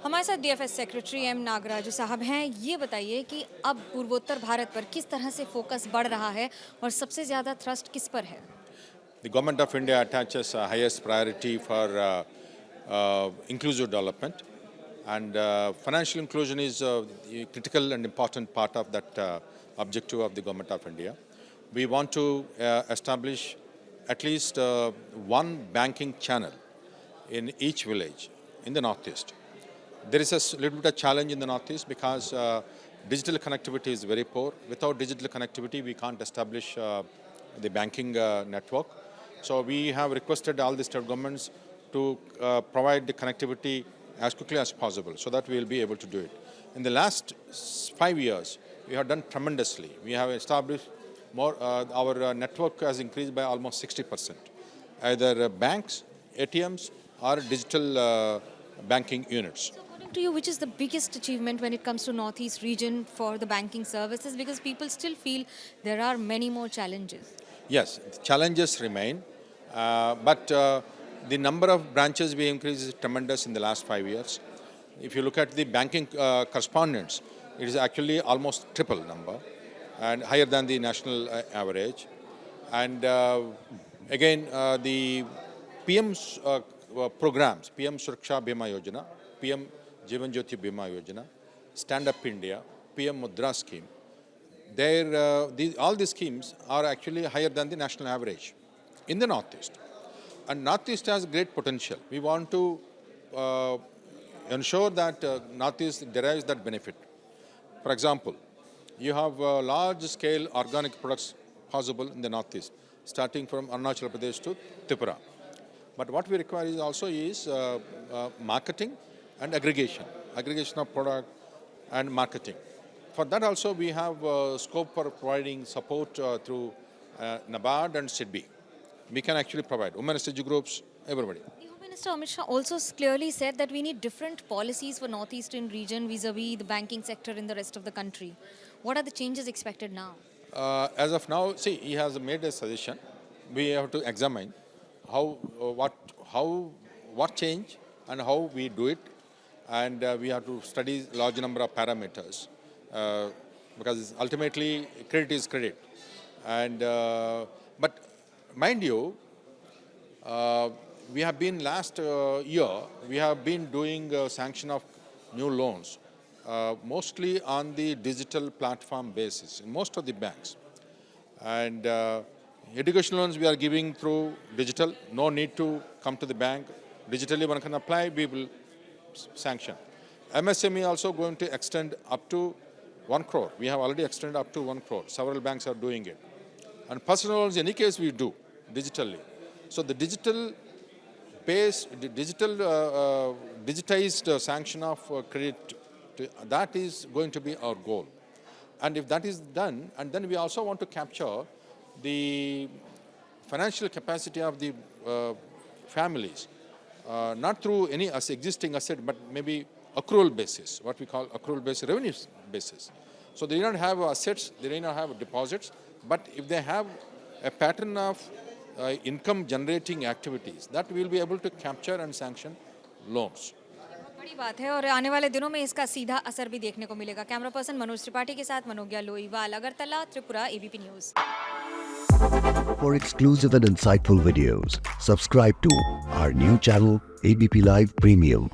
हमारे साथ DFS secretary M Nagaraju साहब हैं। ये बताइए कि अब पूर्वोत्तर भारत पर किस तरह से फोकस बढ़ रहा है और सबसे ज़्यादा थ्रस्ट किस पर है? The Government of India attaches highest priority for inclusive development, and financial inclusion is a critical and important part of that objective of the Government of India. We want to establish at least one banking channel in each village in the Northeast. There is a little bit of challenge in the Northeast because digital connectivity is very poor. Without digital connectivity, we can't establish the banking network. So we have requested all the state governments to provide the connectivity as quickly as possible so that we will be able to do it. In the last 5 years, we have done tremendously. We have established more, our network has increased by almost 60%. Either banks, ATMs or digital banking units. According to you, which is the biggest achievement when it comes to Northeast region for the banking services? Because people still feel there are many more challenges. Yes, challenges remain, but the number of branches we increased is tremendous in the last 5 years. If you look at the banking correspondents, it is actually almost triple number and higher than the national average. And again, the PM's programs, PM Suraksha Bima Yojana, PM Jeevan Jyoti Bima Yojana, Stand Up India, PM Mudra scheme, all these schemes are actually higher than the national average in the Northeast. And Northeast has great potential. We want to ensure that Northeast derives that benefit. For example, you have large-scale organic products possible in the Northeast, starting from Arunachal Pradesh to Tripura. But what we require is marketing and aggregation of product and marketing. For that also we have scope for providing support through NABARD and SIDBI. We can actually provide women SDG groups, everybody. The Home Minister Amit Shah also clearly said that we need different policies for Northeastern region vis-a-vis the banking sector in the rest of the country. What are the changes expected now? As of now, see, he has made a suggestion. We have to examine what change and how we do it, and we have to study large number of parameters. Because ultimately credit is credit, and but mind you, we have been last year we have been doing sanction of new loans, mostly on the digital platform basis in most of the banks, and education loans we are giving through digital. No need to come to the bank. Digitally one can apply, we will sanction. MSME also going to extend up to 1 crore. We have already extended up to 1 crore. Several banks are doing it. And personal loans, in any case, we do digitally. So the digitized sanction of credit, that is going to be our goal. And if that is done, and then we also want to capture the financial capacity of the families, not through any existing asset, but maybe accrual basis, what we call accrual based revenue basis. So they do not have assets, they do not have deposits, but if they have a pattern of income generating activities, that we will be able to capture and sanction loans. बड़ी बात है और आने वाले दिनों में इसका सीधा असर भी देखने को मिलेगा। कैमरा पर्सन मनोज त्रिपाठी के साथ Manogya Loiwal, Agartala, Tripura, ABP news. For exclusive and insightful videos, subscribe to our new channel ABP Live Premium.